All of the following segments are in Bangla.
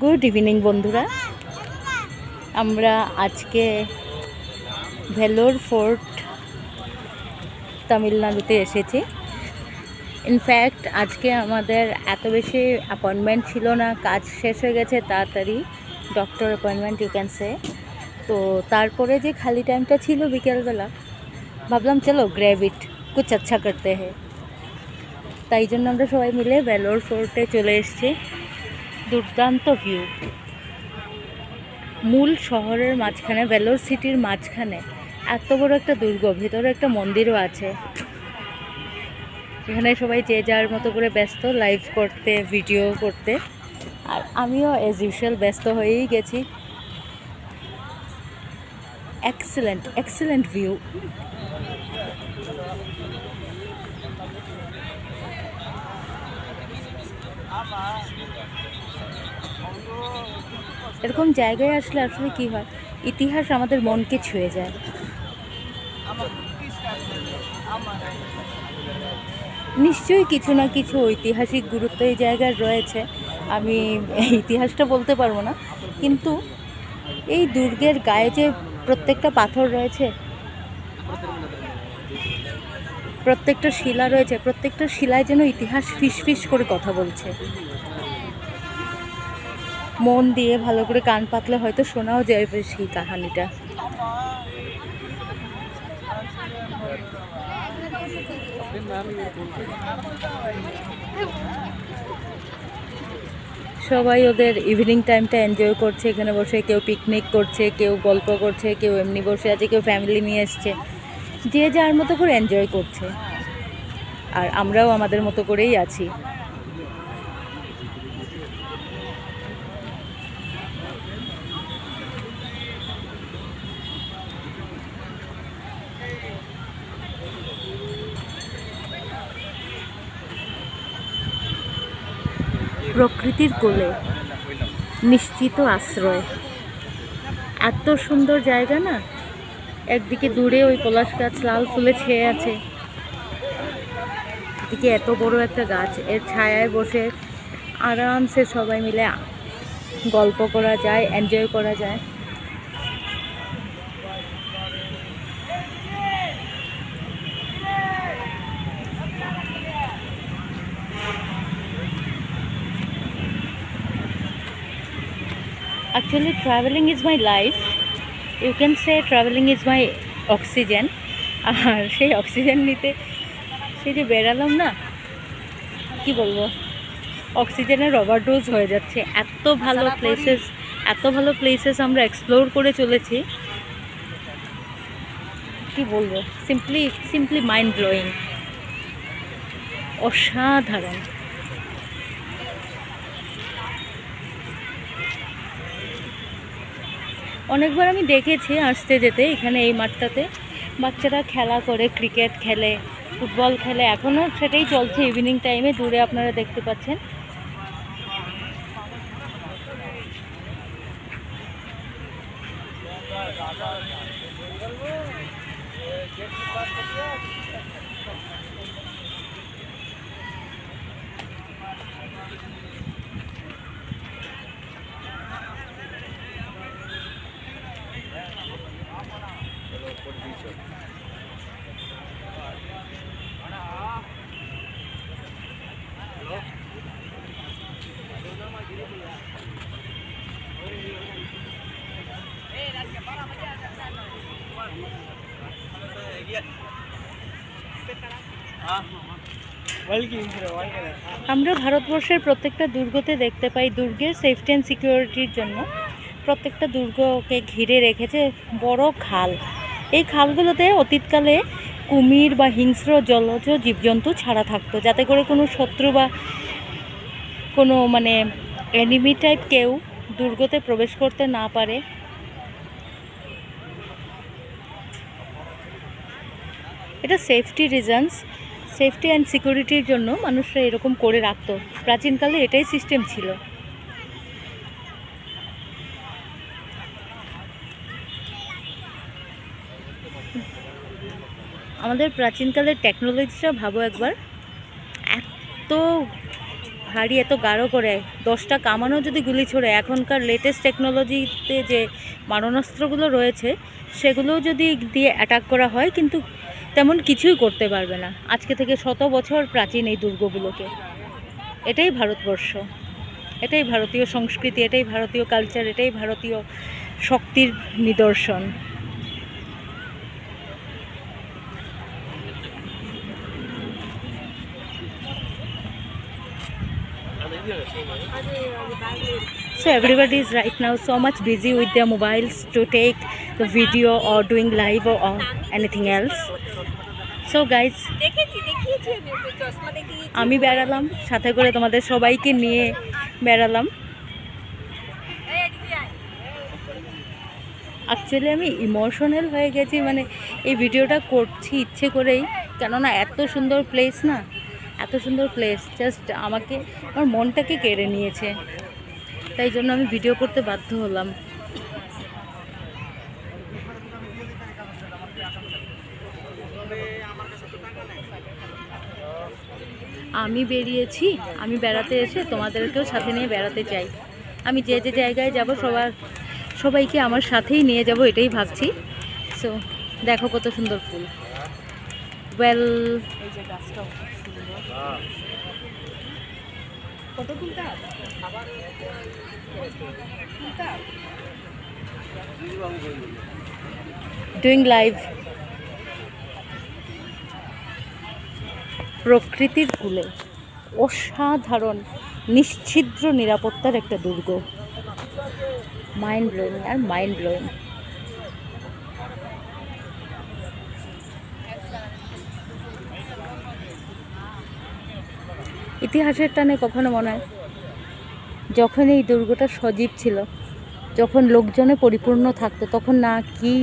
গুড ইভিনিং বন্ধুরা, আমরা আজকে ভেলোর ফোর্ট তামিলনাড়ুতে এসেছি। ইনফ্যাক্ট আজকে আমাদের এত বেশি অ্যাপয়েন্টমেন্ট ছিল না, কাজ শেষ হয়ে গেছে তাড়াতাড়ি, doctor appointment you can say. তো তারপরে যে খালি টাইমটা ছিল বিকেলবেলা, ভাবলাম চলো গ্র্যাব ইট, কুছ আচ্ছা করতে হ্যাঁ। তাই জন্য আমরা সবাই মিলে ভেলোর ফোর্টে চলে এসেছি। দুর্দান্ত ভিউ, মূল শহরের মাঝখানে, ভেলোর সিটির মাঝখানে এত বড় একটা দুর্গ, ভেতরে একটা মন্দিরও আছে। এখানে সবাই যে যার মতো করে ব্যস্ত লাইভ করতে, ভিডিও করতে, আর আমিও অ্যাজ ইউজুয়াল ব্যস্ত হয়েই গেছি। Excellent excellent view. এরকম জায়গায় আসলে আসলে কি হয়, ইতিহাস আমাদের মনকে ছুঁয়ে যায়। নিশ্চয়ই কিছু না কিছু ঐতিহাসিক গুরুত্ব এই জায়গায় রয়েছে, আমি ইতিহাসটা বলতে পারবো না, কিন্তু এই দুর্গের গায়ে যে প্রত্যেকটা পাথর রয়েছে, প্রত্যেকটা শিলা রয়েছে, প্রত্যেকটা শিলায় যেন ইতিহাস ফিসফিস করে কথা বলছে। মন দিয়ে ভালো করে কান পাতলে হয়তো শোনাও যাবে সেই কাহিনীটা। সবাই ওদের ইভিনিং টাইমটা এনজয় করছে, এখানে বসে কেউ পিকনিক করছে, কেউ গল্প করছে, কেউ এমনি বসে আছে, কেউ ফ্যামিলি নিয়ে এসছে, যে যার মতো করে এনজয় করছে, আর আমরাও আমাদের মতো করেই আছি। প্রকৃতির কোলে নিশ্চিত আশ্রয়, এত সুন্দর জায়গা না। একদিকে দূরে ওই পলাশ গাছ লাল ফুলে ছেয়ে আছে, এদিকে এত বড় একটা গাছ, এর ছায়ায় বসে আরামসে সবাই মিলে গল্প করা যায়, এনজয় করা যায়। Actually, traveling is my life. You can say traveling is my oxygen. আর সেই অক্সিজেন নিতে সেই যে বেরালাম না, কি বলবো, অক্সিজেনের ওভারডোজ হয়ে যাচ্ছে। এত ভালো প্লেসেস আমরা এক্সপ্লোর করে চলেছি, কি বলবো, সিম্পলি মাইন্ড ব্লোয়িং, অসাধারণ। অনেকবার আমি দেখেছি আসতে যেতে, এখানে এই মাঠটাতে বাচ্চারা খেলা করে, ক্রিকেট খেলে, ফুটবল খেলে, এখনও সেটাই চলছে ইভিনিং টাইমে, দূরে আপনারা দেখতে পাচ্ছেন। আমরা ভারতবর্ষের প্রত্যেকটা দুর্গতে দেখতে পাই, দুর্গের সেফটি অ্যান্ড সিকিউরিটির জন্য প্রত্যেকটা দুর্গকে ঘিরে রেখেছে বড় খাল। এই খালগুলোতে অতীতকালে কুমির বা হিংস্র জলজ জীবজন্তু ছাড়া থাকতো, যাতে করে কোনো শত্রু বা কোনো এনিমি টাইপ কেউ দুর্গতে প্রবেশ করতে না পারে। এটা সেফটি অ্যান্ড সিকিউরিটির জন্য মানুষরা এরকম করে রাখতো। প্রাচীনকালে এটাই সিস্টেম ছিল। আমাদের প্রাচীনকালের টেকনোলজিটা ভাবো একবার, এত ভারী, এত গাঢ় করে 10টা কামানো যদি গুলি ছোড়ে, এখনকার লেটেস্ট টেকনোলজিতে যে মারণাস্ত্রগুলো রয়েছে সেগুলোও যদি দিয়ে অ্যাটাক করা হয়, কিন্তু তেমন কিছুই করতে পারবে না। আজকে থেকে শত বছর প্রাচীন এই দুর্গগুলোকে। এটাই ভারতবর্ষ, এটাই ভারতীয় সংস্কৃতি, এটাই ভারতীয় কালচার, এটাই ভারতীয় শক্তির নিদর্শন। So everybody is right now so much busy with their mobiles to take the video or doing live or anything else. So guys, আমি বেড়ালাম সাথে করে, তোমাদের সবাইকে নিয়ে বেড়ালাম। অ্যাকচুয়ালি আমি ইমোশনাল হয়ে গেছি, মানে এই ভিডিওটা করছি ইচ্ছে করেই, কেননা এত সুন্দর প্লেস না, এত সুন্দর প্লেস, জাস্ট আমাকে আমার মনটাকে কেড়ে নিয়েছে, তাই জন্য আমি ভিডিও করতে বাধ্য হলাম। আমি বেরিয়েছি, আমি বেড়াতে এসে তোমাদেরকেও সাথে নিয়ে বেড়াতে চাই। আমি যে যে জায়গায় যাব সবাইকে আমার সাথেই নিয়ে যাব, এটাই ভাবছি। সো দেখো কত সুন্দর ফুল। Well, doing live. প্রকৃতির কূলে অসাধারণ নিশ্ছিদ্র নিরাপত্তার একটা দুর্গ। মাইন্ড ব্লোয়িং আর মাইন্ড ব্লোয়িং। ইতিহাসের টানে কখনো মনে হয় যখন এই দুর্গটা সজীব ছিল, যখন লোকজনে পরিপূর্ণ থাকতো, তখন না কি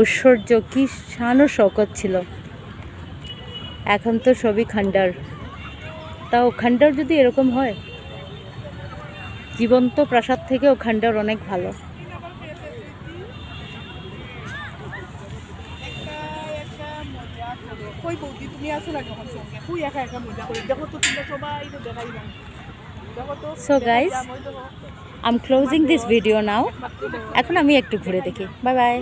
ঐশ্বর্য, কি শান ও শওকত ছিল। এখন তো সবই খণ্ডার। তাও খণ্ডার যদি এরকম হয়, জীবন্ত প্রাসাদ থেকেও খণ্ডার অনেক ভালো। So guys, I'm closing this video now. এখন আমি একটু ঘুরে দেখি। Bye bye.